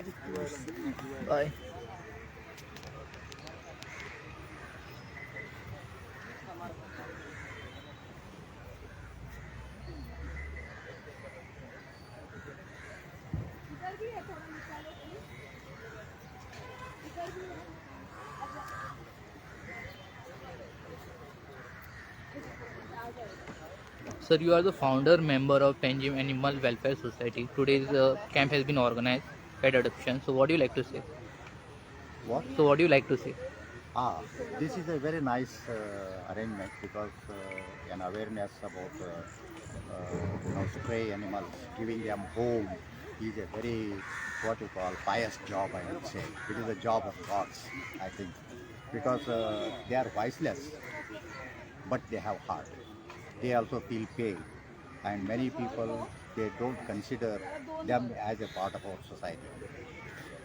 Bye. Sir, you are the founder member of Penjim Animal Welfare Society. Today's camp has been organized pet adoption. So, what do you like to say? What? So, what do you like to say? Ah, this is a very nice arrangement because an awareness about stray animals, giving them home is a very what you call pious job. I would say it is a job of gods. I think because they are voiceless, but they have heart. They also feel pain, and many people they don't consider them as a part of our society.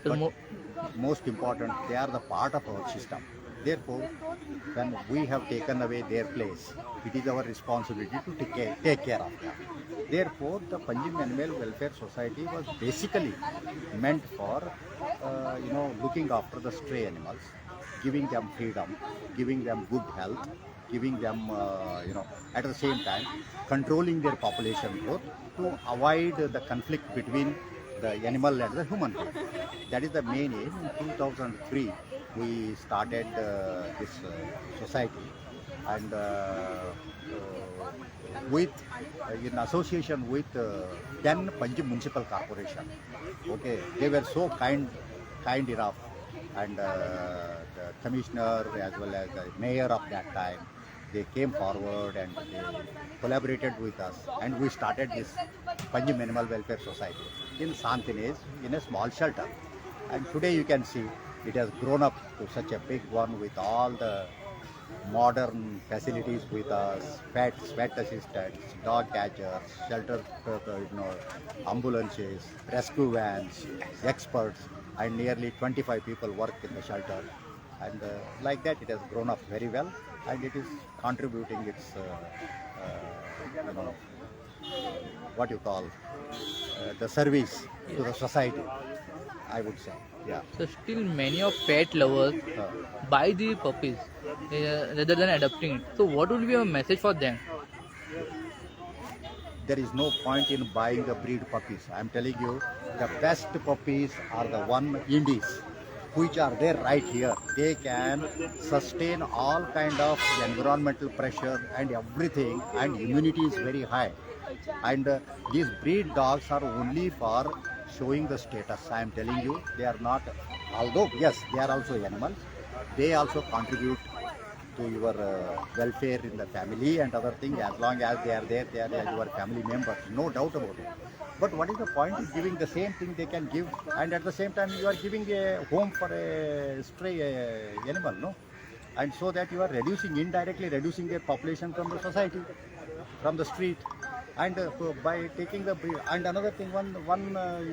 So, But most important, they are the part of our system. Therefore, when we have taken away their place, it is our responsibility to take care of them. Therefore, the Panjim Animal Welfare Society was basically meant for, looking after the stray animals, giving them freedom, giving them good health, giving them, at the same time, controlling their population growth to avoid the conflict between the animal and the human being. That is the main aim. In 2003, we started this society, and with in association with 10 Panjim Municipal Corporation. Okay, they were so kind enough, and the commissioner as well as the mayor of that time, they came forward and they collaborated with us, and we started this Panjim Animal Welfare Society in Santines in a small shelter. And today you can see it has grown up to such a big one with all the modern facilities with us, pet assistants, dog catchers, shelter, ambulances, rescue vans, experts, and nearly 25 people work in the shelter. And like that, it has grown up very well, and it is contributing its, what you call, the service to the society, I would say. Yeah. so still many of pet lovers buy the puppies rather than adopting it. So, what will be your message for them? There is no point in buying the breed puppies. I'm telling you, the best puppies are the one indies, which are there right here. They can sustain all kind of environmental pressure and everything, and immunity is very high. And these breed dogs are only for showing the status. I am telling you, they are not, although yes, they are also animals, they also contribute to your welfare in the family and other things. As long as they are there, they are your family members, no doubt about it. But what is the point in giving the same thing they can give, and at the same time you are giving a home for a stray animal, no? And so that you are indirectly reducing their population from the society, from the street, and by taking the breed. And another thing, one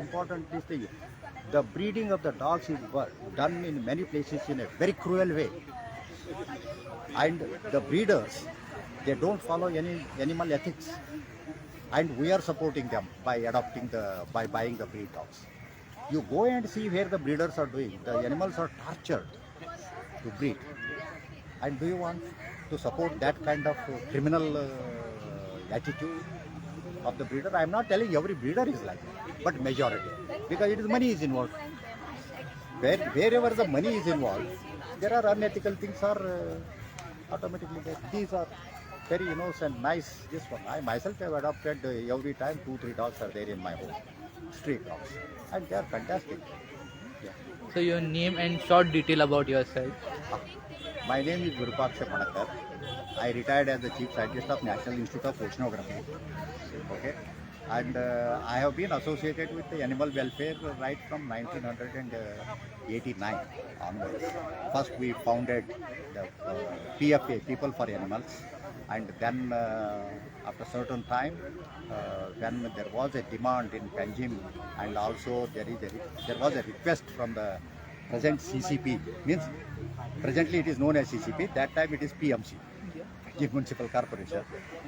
important thing, the breeding of the dogs is done in many places in a very cruel way, and the breeders, they don't follow any animal ethics, and we are supporting them by buying the breed dogs. You go and see where the breeders are doing. The animals are tortured to breed. And do you want to support that kind of criminal attitude of the breeder? I am not telling every breeder is like that, but majority, because it is money is involved. Wherever the money is involved, there are unethical things are automatically there. These are very innocent, nice. This one, I myself have adopted every time 2-3 dogs are there in my home, street dogs, and they are fantastic. Yeah. So, your name and short detail about yourself. My name is Virupaksha. I retired as the Chief Scientist of National Institute of Oceanography. Okay, and I have been associated with the animal welfare right from 1989 onwards. First, we founded the PFA, People for Animals, and then after certain time, when there was a demand in Panjim, and also there was a request from the present CCP, means presently it is known as CCP, that time it is PMC. Chief Municipal Corporation,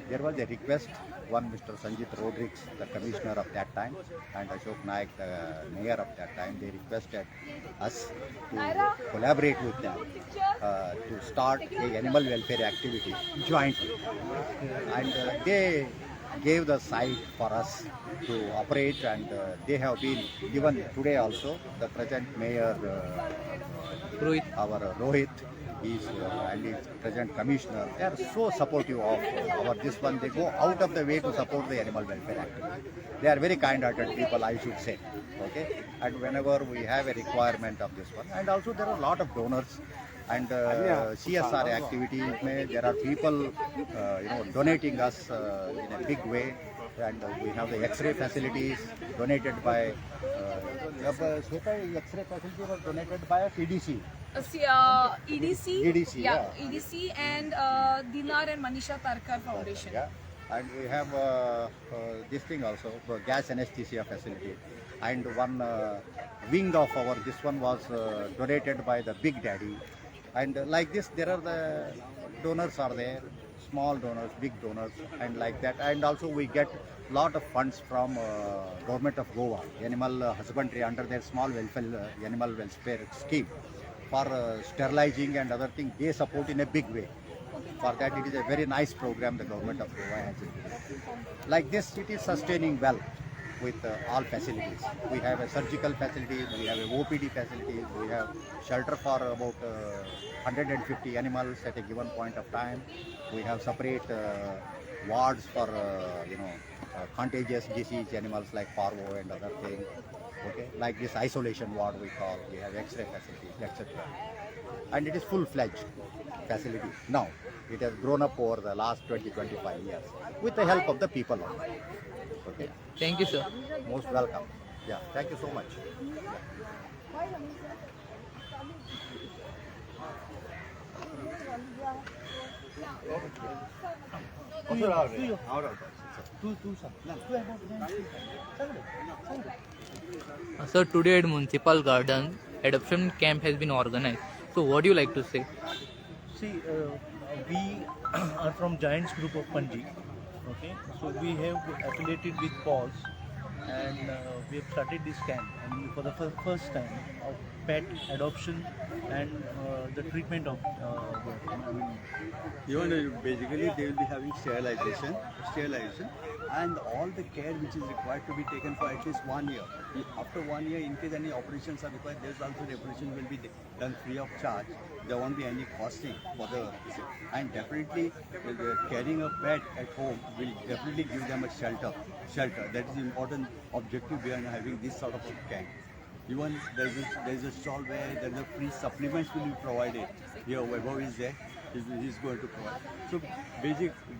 there was a request. One Mr. Sanjit Rodriguez, the commissioner of that time, and Ashok Naik, the mayor of that time, they requested us to collaborate with them to start a animal welfare activity jointly. And they gave the site for us to operate, and they have been given today also. The present mayor, Rohit. our Rohit, is and his present commissioner, they are so supportive of our this one. They go out of the way to support the animal welfare activity. They are very kind-hearted people, I should say. Okay, and whenever we have a requirement of this one, and also there are a lot of donors. And CSR activities, there are people donating us in a big way, and we have the X-ray facilities donated by. X-ray facility was donated by EDC. EDC. EDC, yeah. EDC and Dinar and Manisha Tarkar Foundation. Yeah, and we have this thing also, gas anesthesia facility, and one wing of our this one was donated by the Big Daddy. And like this, there are the donors are there, small donors, big donors, and like that. And also we get lot of funds from government of Goa, animal husbandry under their small welfare animal welfare scheme for sterilizing and other things. They support in a big way. For that, it is a very nice program the government of Goa has. Like this, it is sustaining well with all facilities. We have a surgical facilities, we have a OPD facilities, we have shelter for about 150 animals at a given point of time. We have separate wards for contagious disease animals like parvo and other things. Okay, like this isolation ward we call. We have X-ray facilities, etc. And it is full-fledged facility now. It has grown up over the last 20-25 years with the help of the people. Okay. Thank you, sir. Most welcome. Yeah, thank you so much. So today at Municipal Garden, adoption camp has been organized. So what do you like to say? See, we are from Giants Group of Panaji. Okay, so we have affiliated with PAWS, and we have started this camp, and for the first time of pet adoption and the treatment of basically they will be having sterilization, and all the care which is required to be taken for at least 1 year. After 1 year, in case any operations are required, there's also the operation will be done free of charge. There won't be any costing for the, and definitely carrying a pet at home will definitely give them a shelter. That is the important objective behind having this sort of a camp. Even there's a stall where there's a free supplements will be provided. Here, Vaibhav is there. He's going to provide. So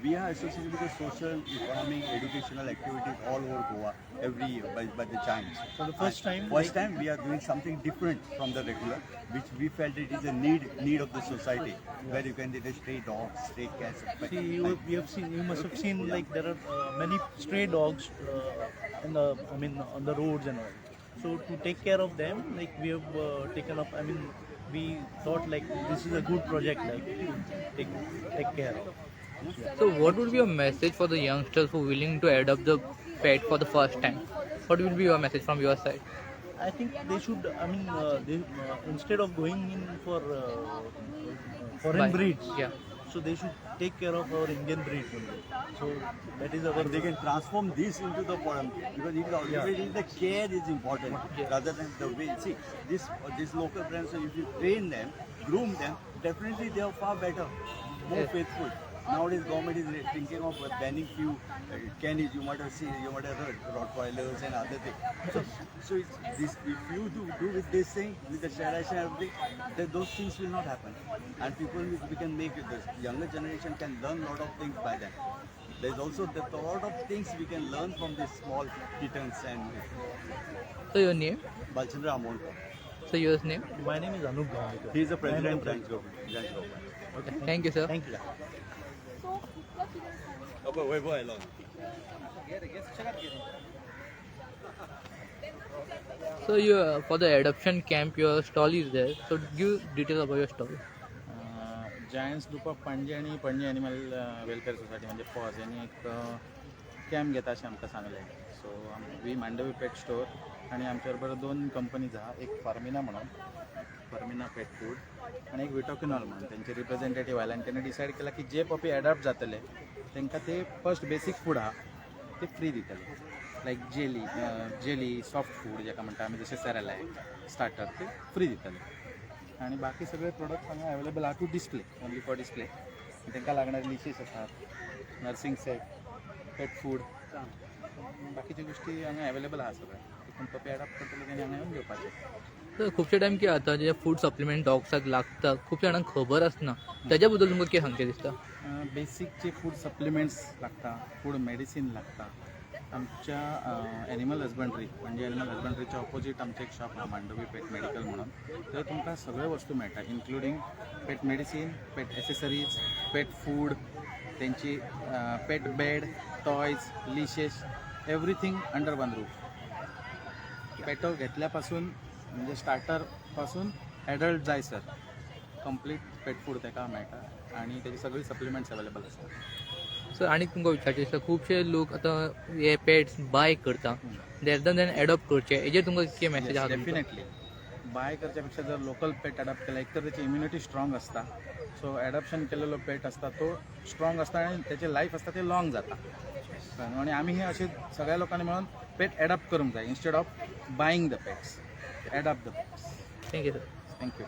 we are associated with the social, economic, educational activities all over Goa every year by the Giants. So the first time we are doing something different from the regular, which we felt it is a need of the society, where you can get a stray dogs, stray cats. see, you must have seen like there are many stray dogs on the roads and all. So to take care of them, like we have taken up. We thought like this is a good project, like to take care of. So what would be your message for the youngsters who are willing to adopt the pet for the first time? What will be your message from your side? I think they should. Instead of going in for foreign breeds, Yeah. so they should take care of our Indian breed only. So that is our. But they can transform this into the foreign, because it is ultimately the care is important rather than the way. See, this local brands, so if you train them, groom them, definitely they are far better, more faithful. Nowadays, government is thinking of banning few canines. You might have seen, you might have heard Rottweilers and other things. So if you do with this thing, with the sterilization and everything, then those things will not happen. And we can make it. The younger generation can learn a lot of things by them. There's also a lot of things we can learn from these small kittens and. So your name? Balchandra Amonka. So yours name? My name is Anup Gaon. He is the president of Giants Group. Okay. Thank you, sir. Thank you. So you for the adoption camp, your stall is there. So give details about your stall. Giants Group of Panaji आणि Panaji animal welfare society म्हणजे Paws यांनी एक camp घेता अशें आमकां सांगलें. So we Mandovi pet store आणि आमच्या बरोबर 2 कंपनीज आहा, एक फार्मिना म्हणून फार्मिना पेट फूड आणि एक विटोकिनॉल म्हणून त्यांचे रिप्रेझेंटेटिव्ह आयला आणि त्यांनी डिसायड केला की जे पपी अडॅप्ट जातले तांकां ते फर्स्ट बेसीक फूड आहा ते फ्री दितले. लायक जेली सॉफ्ट फूड जाका म्हणटा आमी जशें सेरेलॅक स्टार्टर ते फ्री दितले आणि बाकी सगळे प्रोडक्ट्स हांगा अवेलेबल आहा to display only for display. तांकां लागणारे लिशीस आसात, नर्सिंग सेट, पेट फूड, बाकीच्यो गोष्टी हांगा अवेलेबल आहा सगळे. पूण पपी अडॅप्ट करतले तेणी हांगा येवन घेवपाचें. तर खुबशे टायम कितें जाता जे फूड सप्लिमेंट डॉग्साक लागता खूब जाणांक खबर आसना, तेज्या बद्दल तुमकां कितें सांगचें दिसता? बेसीक जे फूड सप्लिमेंट्स लागता, फूड मेडिसीन लागता, आमच्या एनिमल हजबंड्री म्हणजे एनिमल हजबंड्रीच्या ऑपोजीट आमचें एक शॉप आहा मांडवी पेट मेडिकल म्हणून. थंय तुमकां सगळ्यो वस्तू मेळटा including pet medicine, pet accessories, pet food, तेंची pet bed, toys, leashes, everything under one roof. पेटो घेतल्या पासून म्हणजे स्टार्टर पासून एडल्ट जायसर कंप्लीट पेट फूड ताका मेळटा आणि तेजी सगळी सप्लिमेंट्स अवेलेबल आसता. सर आनीक तुमकां विचारचें दिसता खुबशे लोक आतां हे पेट्स बाय करता देर दॅन एडॉप्ट करचे, हेजेर तुमकां कितें मॅसेज आहा? डेफिनेटली बाय करच्या पेक्षा जर लोकल पेट अडॅप्ट केला एक तर त्याची इम्युनिटी स्ट्रॉंग असता. सो एडॉप्शन केलेलो पेट असता तो स्ट्रॉंग असता आणि त्याचे लाईफ असता ते लॉंग जाता. आणि आम्ही हे असे सगळ्या लोकांनी मिळून पेट अडॅप्ट करूंक जाय instead of buying the pets, adapt the pets. Thank you sir. Thank you.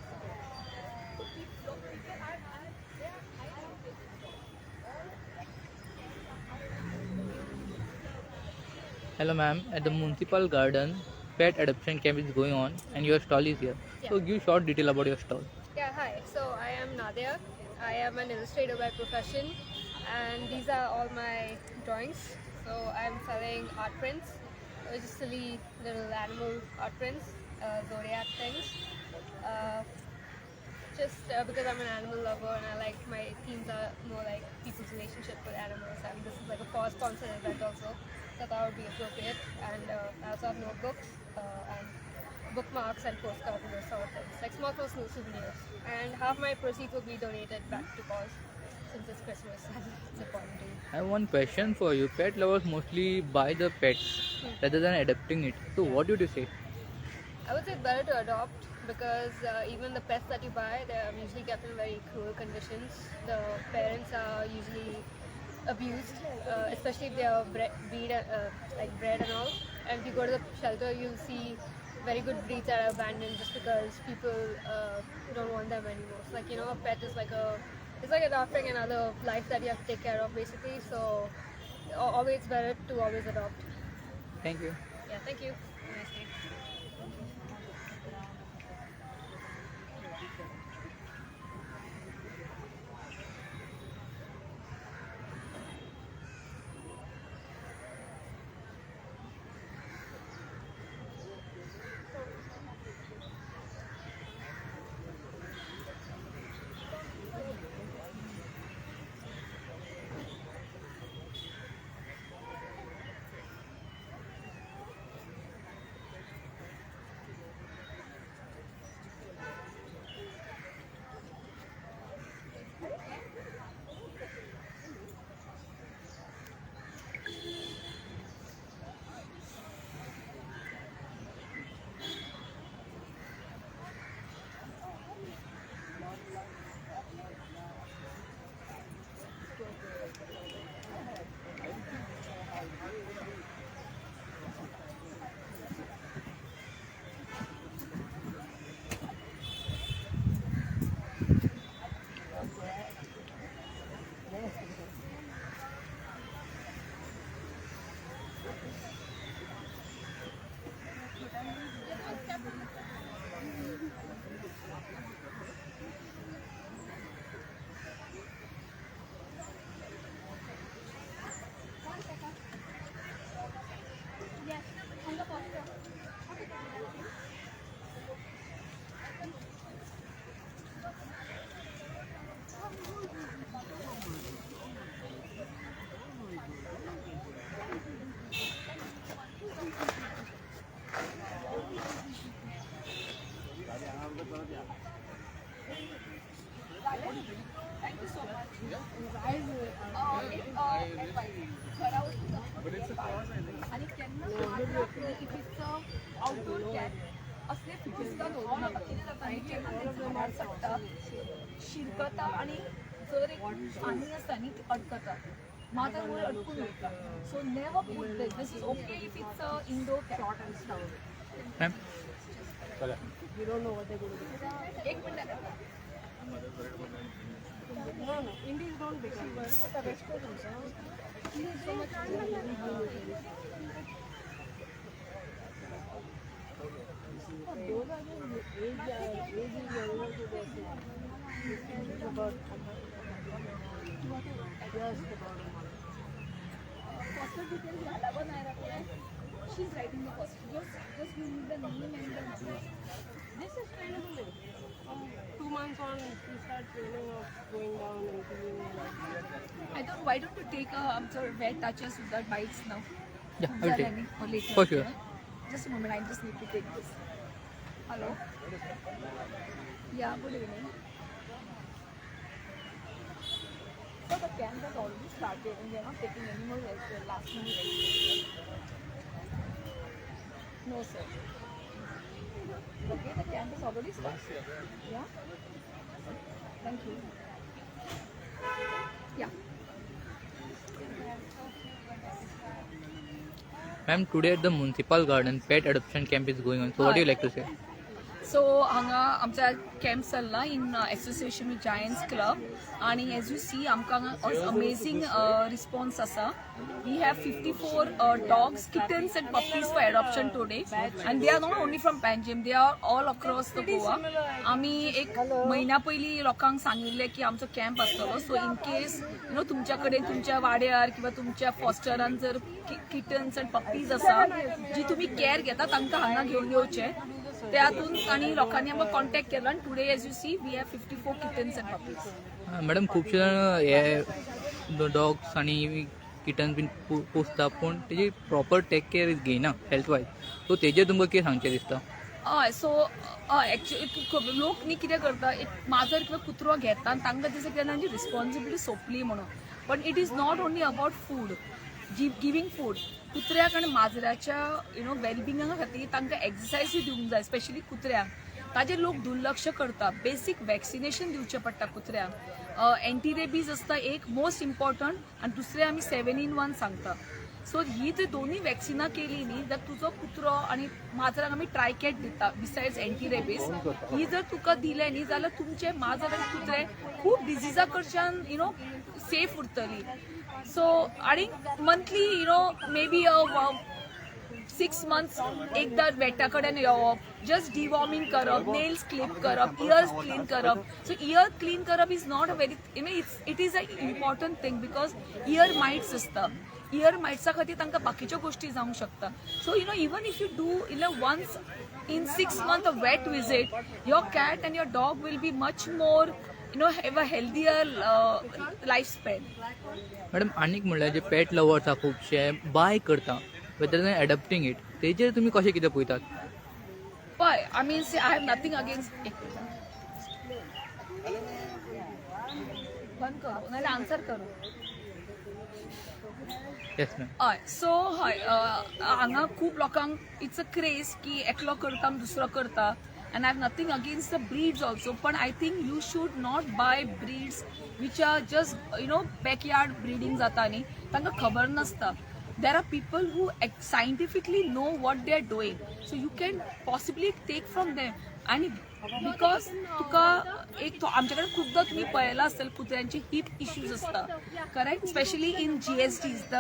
Hello ma'am, at the municipal garden, pet adoption camp is going on and your stall is here. So give short detail about your stall. Yeah, hi. So I am Nadia. I am an illustrator by profession and these are all my drawings. So I'm selling art prints, just silly little animal art prints, zodiac things. Because I'm an animal lover and I like my themes are more like people's relationship with animals, and this is like a PAWS sponsored event also, so that would be appropriate. And I also have notebooks and bookmarks and postcards and those sort of things, like small personal souvenirs. And half my proceeds will be donated back to PAWS since it's Christmas and it's important to you. I have one question for you. Pet lovers mostly buy the pets rather than adopting it. So what would you say? I would say it's better to adopt because even the pets that you buy, they're usually kept in very cruel conditions. The parents are usually abused, especially if they are bred and all. And if you go to the shelter, you'll see very good breeds that are abandoned just because people don't want them anymore. So, like, a pet is it's like adopting another life that you have to take care of basically. So always better to always adopt. Thank you. Yeah, thank you. Have a nice day. Thank you so much. आणि केन्ना if it's outdoor camp असले physical होऊ नका कितें जाता केन्ना भायर सट्टा शिरकता आणि जर एक आनी आसता न्ही ती अडकता माजर वयर अडकून वयता so never put this is okay if it's indoor camp ma'am एक minute No, Indians don't become. The restaurants, those are the age is younger to the about just about a month. Foster details ह्याला नाही राखले. She's writing the first. Just give me the name and the. This is trainable. 2 months on, you start training of going down and doing Why don't you take wet touches with that bites now? Yeah, I will take. Or later. For sure. Just a moment, I just need to take this. Hello? Yeah, good evening. So the camp has already started and we are not taking any more last minute registration. No, sir. Okay, the camp is already started. Yeah? Thank you. Yeah. Ma'am, today at the municipal garden, pet adoption camp is going on. So what do you like to say? So हांगा आमचा camp चल्ला in association with Giants Club आणि as you see आमकां amazing response आसा we have 54 dogs kittens and puppies for adoption today and they are not only from Panjim they are all across the Goa आमी एक महिन्या पयलीं लोकांक सांगिल्लें की आमचो कॅम्प आसतलो सो इन केस यू नो तुमच्या कडेन तुमच्या वाड्यार किंवा तुमच्या फॉस्टरान जर किटन्स एंड पपीज आसा जी तुमी केअर घेता तांकां हांगा घेवन येवचें त्यातून आणि लोकांनी आमकां कॉन्टॅक्ट केलो आणि today as you see we have 54 kittens and puppies madam खूपशे जाण हे डॉग्स आणि किटन्स बीन पोसता पूण तेजी प्रॉपर टेक केअर घेयना हेल्थ वायज सो तेजेर तुमकां कितें सांगचें दिसता हय सो एक्चुअली लोक न्ही कितें करता एक माजर किंवा कुत्रो घेता आनी तांकां दिसता की तांची रिस्पॉन्सिबिलिटी सोंपली म्हणून पण it is not only about food giving food कुत्र्याक आनी माजराच्या यू नो वेलबिंगा खातीर तांकां एक्सरसायजूय दिवंक जाय स्पेशली कुत्र्यांक ताजेर लोक दुर्लक्ष करता बेसीक वॅक्सिनेशन दिवचें पडटा कुत्र्यांक एंटी रेबीज आसता एक मोस्ट इम्पॉर्टंट आनी दुसरें आमी 7-in-1 सांगता सो ही जर दोन्ही वॅक्सिनां केली न्ही जर तुजो कुत्रो आनी माजराक आमी ट्रायकॅट दिता बिसायड्स एंटी रेबीज ही जर तुका दिले न्ही जाल्यार तुमचे माजर आनी कुत्रे खूब डिजिजा कडच्यान यू नो सेफ उरतली सो आणि monthly you know maybe 6 months एकदा वेटा कडेन येवप जस्ट डिवॉर्मिंग करप नेल्स क्लिप करप इयर्स क्लीन करप सो इयर क्लीन करप is not a very you know it is a important thing because ear mites आसता इयर माइट्सा खातीर तांकां बाकीच्यो गोश्टी जावंक शकता so you know even if you do in once in 6 months of vet visit your cat and your dog will be much more you know have a healthier lifespan. Madam आनीक म्हणल्यार जे पेट lovers आहा खुबशे bye करता weather than adopting it तेजेर तुमी कशें कितें पळयतात पळय आय मीन से आय हॅव नथिंग अगेन्स्ट बंद करो नाल्यार आन्सर करो येस मॅम हय सो हय हांगा खूब लोकांक इट्स अ क्रेज की एकलो करता दुसरो करता and I have nothing against the breeds also but I think you should not buy breeds which are just you know backyard breeding जाता न्ही तांकां खबर नासता there are people who scientifically know what they are doing so you can possibly take from them and because तुका एक आमचे कडेन खुबदां तुमी पळयला आसतले कुत्र्यांचे हिप इश्यूज आसता correct specially in GSDs the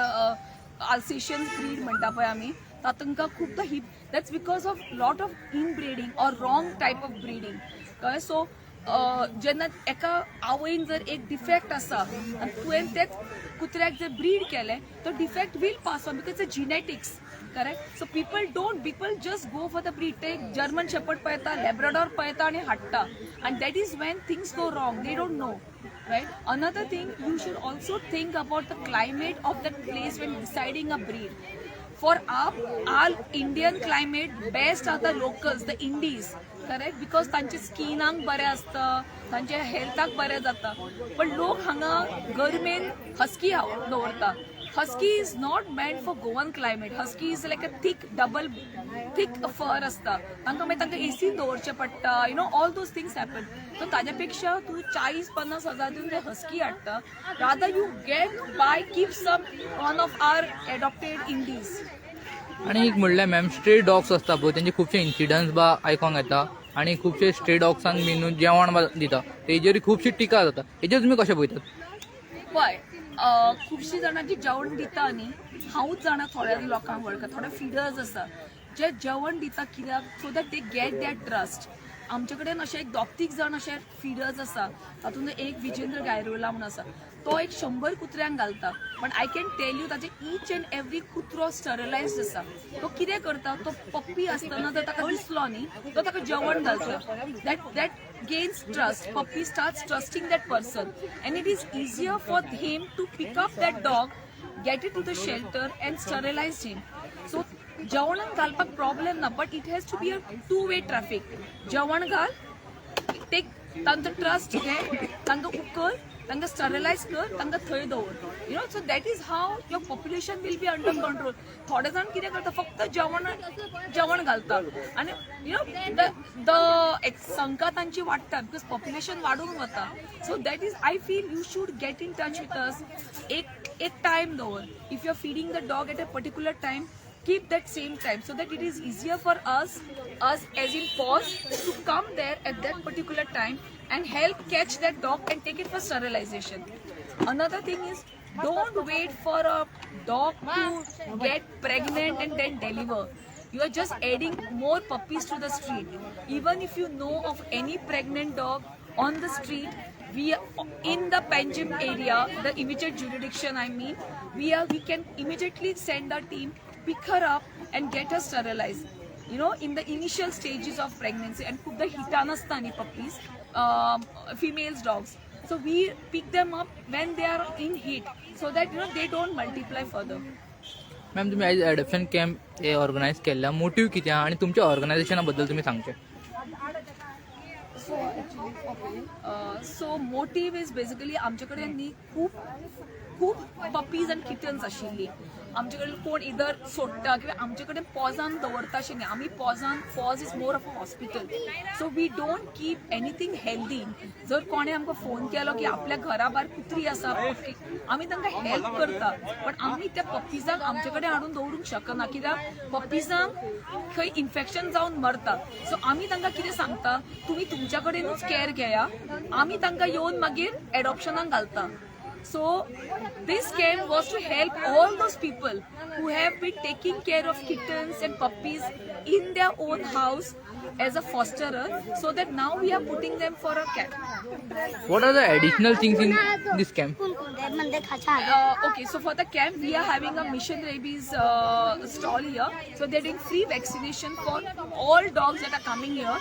Alsatian breed म्हणटा पळय आमी तातूंका खुबदां hip that's because of lot of inbreeding or wrong type of breeding कळ्ळें सो जेन्ना एका आवयन जर एक डिफेक्ट आसा आनी तुवें तेच कुत्र्याक जर ब्रीड केलें तो defect will pass on because it's genetics correct so people just go for the breed ते जर्मन शेपर्ड पळयता लॅब्राडॉर पळयता आनी हाडटा and that is when things go wrong they don't know right another thing you should also think about the climate of that place when deciding a breed for our Indian climate best are the locals the indies correct because तांचे स्किनाक बरें आसता तांचे हेल्थाक बरें जाता पण लोक हांगा गरमेन हस्की दवरता husky is not meant for Goan climate husky is like a thick fur आसता तांकां मागीर तांकां एसीन दवरचें पडटा you know all those things happen so ताज्या पेक्षा तूं 40-50 हजार दिवन ते हस्की हाडटा rather you get by keep some one of our adopted indies. आणि एक म्हणल्यार मॅम स्ट्रे डॉग्स असता पळय तेंचे खुबशे इन्सिडंट्स बा आयकोंक येता आणि खुबशे स्ट्रे डॉग्सांक बीन जेवण बा दिता तेजेर खुबशी टिका जाता हेजेर तुमी कशें पळयतात? पळय खुबशीं जाणां जी जेवण दिता न्ही हांवूच जाणा थोड्या लोकांक वळखता थोडे फिडर्स आसा जे जेवण दिता कित्याक so that they get that trust. आमचे कडेन अशे एक 2-3 जाण अशे फिडर्स आसा तातूंत एक विजेंद्र गायरोला म्हणून आसा तो एक 100 कुत्र्यांक घालता पण आय कॅन टेल यू ताजे ईच अँड एवरी कुत्रो स्टरलायज्ड आसा. तो कितें करता तो पप्पी आसतना जर ताका दिसलो न्ही तो ताका जेवण घालता that gains trust. Puppy starts trusting that person and it is easier for him to pick up that dog get it to the shelter and sterilise him. So जेवणाक घालपाक प्रॉब्लेम ना but it has to be a 2-way traffic. जेवण घाल take तांचो trust घे तांकां उकर तांकां स्टरलायज कर तांकां थंय दवर you know so that is how your population will be under control. थोडे जाण कितें करता फक्त जेवण घालता आनी यू नो द संख्या तांची वाडटा बिकॉज पॉप्युलेशन वाडून वता. So that is I feel you should get in touch with us. एक टायम दवर if you are feeding the dog at a particular time keep that same time so that it is easier for us as in PAWS to come there at that particular time and help catch that dog and take it for sterilization. Another thing is don't wait for a dog to get pregnant and then deliver. You are just adding more puppies to the street. Even if you know of any pregnant dog on the street, we in the Panjim area, the immediate jurisdiction we can immediately send our team, pick her up and get her sterilized. You know, in the initial stages of pregnancy and खूप hitanastani puppies, females dogs. So we pick them up when they are in heat so that they don't multiply further. Ma'am तुम्ही आयज adoption camp हे organise केला motive किती आणि तुमच्या ऑर्गनायझेशना बद्दल तुम्ही सांगचे? सो मोटिव्ह इज बेसिकली आमचे कडेन न्ही खूप पपीज अँड किटन्स आशिल्ली. आमचे कडेन कोण इधर सोडटा किंवा आमचे कडेन पॉजान दवरता अशें न्ही. आमी Paws is more of a hospital. So we don't keep anything healthy. जर कोणें आमकां फोन केलो की आपल्या घरा भायर कुत्री आसा आमी तांकां हेल्प करता पण आमी त्या पप्पीजांक आमचे कडेन हाडून दवरूंक शकना कित्याक पप्पीजांक खंय इन्फेक्शन जावन मरता. सो आमी तांकां कितें सांगता तुमी तुमच्या कडेनूच केअर घेया आमी तांकां येवन मागीर एडॉप्शनाक घालता. So this camp was to help all those people who have been taking care of kittens and puppies in their own house as a fosterer, so that now we are putting them for a camp. What are the additional things in this camp? Okay, so for the camp we are having a mission rabies stall here. So they're doing free vaccination for all dogs that are coming here.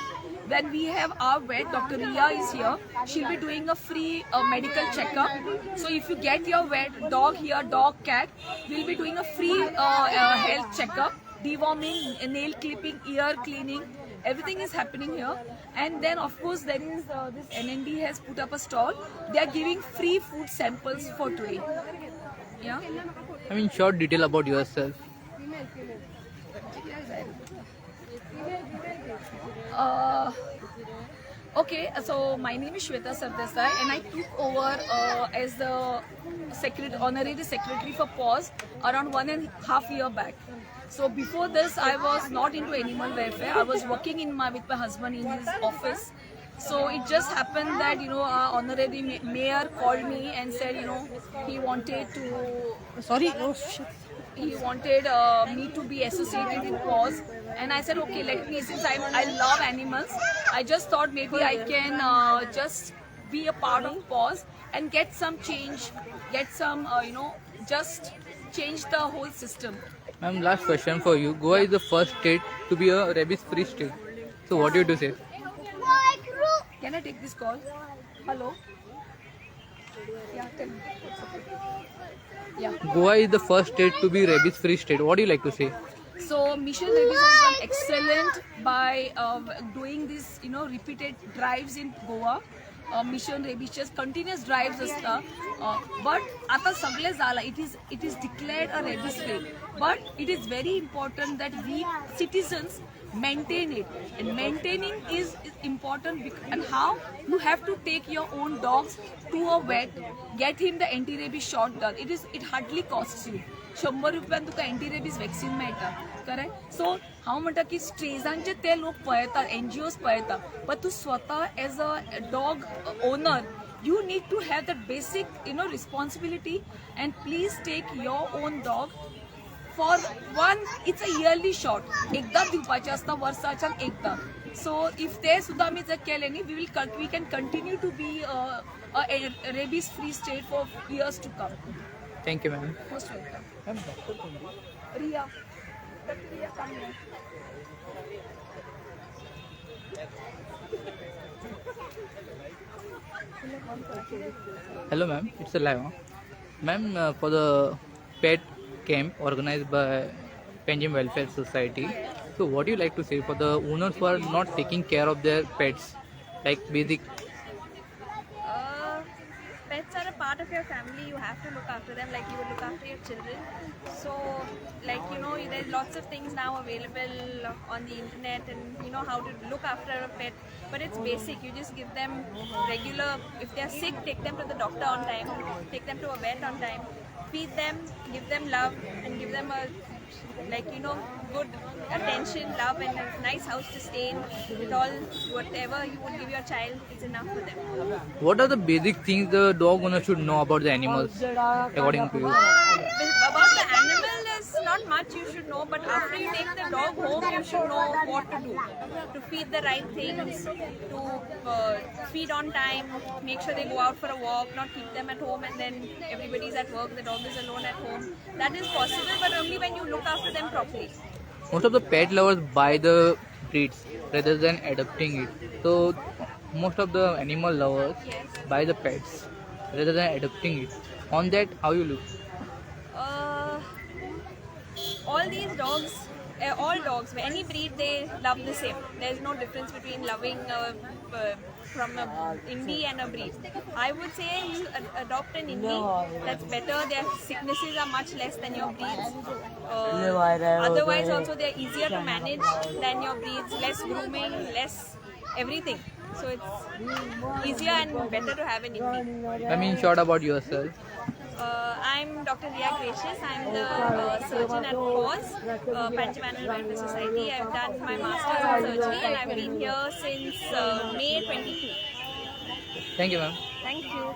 Then we have our vet, Dr. Ria is here. She'll be doing a free medical checkup. So if you get your vet dog here, dog, cat, we'll be doing a free health checkup, deworming, nail clipping, ear cleaning. Everything is happening here. And then of course there is this NND has put up a stall. They are giving free food samples for today. Yeah. I mean, short detail about yourself. Okay, so my name is Shweta Sardesai and I took over as the honorary secretary for PAWS around 1.5 years back. So before this I was not into animal welfare. I was working with my husband in his office. So it just happened that our honorary mayor called me and said he wanted to he wanted me to be associated with PAWS, and I said okay, let me, since I love animals, I just thought maybe I can just be a part of PAWS and get some change, get some just change the whole system. Ma'am, last question for you. Goa is the first state to be a rabies free state. So what do you have to say? Can I take this call? Hello? Yeah, tell me. Yeah. Goa is the first state to be rabies free state. What do you like to say? So Mission Rabies has done excellent by doing this, repeated drives in Goa. Mission Rabies continuous drives असता. But आता सगळे झाला. It is declared a rabies free. But it is very important that we citizens maintain it, and maintaining is important. And how you have to take your own dogs to a vet, get him the anti-rabies shot done. It hardly costs you. 100 रुपयान तुका anti-rabies vaccine मेळटा. Correct. सो हांव म्हणटा की स्ट्रेजांचे ते लोक पळयतात, NGOs पळयतात, पण तू स्वता as a dog owner you need to have that basic responsibility, and please take your own dog for one. It's a yearly shot. एकदा दिवपाचे असता वर्साच्यान एकदा. So if ते सुद्धा आम्ही जर केले न्ही, we can continue to be a rabies free state for years to come. Thank you, ma'am. Most welcome. Riya. Dr. Riya, come here. Hello, ma'am. It's a live. Ma'am, for the pet camp organized by Penguin Welfare Society, so what do you like to say for the owners who are not taking care of their pets, like basic? Pets are a part of your family. You have to look after them like you would look after your children. So, there's lots of things now available on the internet, and how to look after a pet. But it's basic. You just give them regular. If they're sick, take them to the doctor on time. Take them to a vet on time. Feed them, give them love, and give them a good attention, love, and a nice house to stay in. With all whatever you would give your child, it's enough for them. What are the basic things the dog owner should know about the animals, according to you? About the animal, there's not much you should know, but after you take the dog home, you should know what to do. To feed the right things, to feed on time, make sure they go out for a walk, not keep them at home and then everybody's at work, the dog is alone at home. That is possible, but only when you look after them properly. Most of the pet lovers buy the breeds rather than adopting it. So most of the animal lovers buy the pets rather than adopting it. On that, how you look? All these dogs, all dogs, any breed, they love the same. There's no difference between loving from a indie and a breed. I would say you adopt an indie. That's better. Their sicknesses are much less than your breeds. Otherwise, also they're easier to manage than your breeds. Less grooming, less everything. So it's easier and better to have an indie. I mean, short about yourself. I'm Dr. Riya Gracious. I'm the surgeon at PAWS, Panchamanal Welfare Society. I've done my master's in surgery and I've been here since May 22. Thank you, ma'am. Thank you.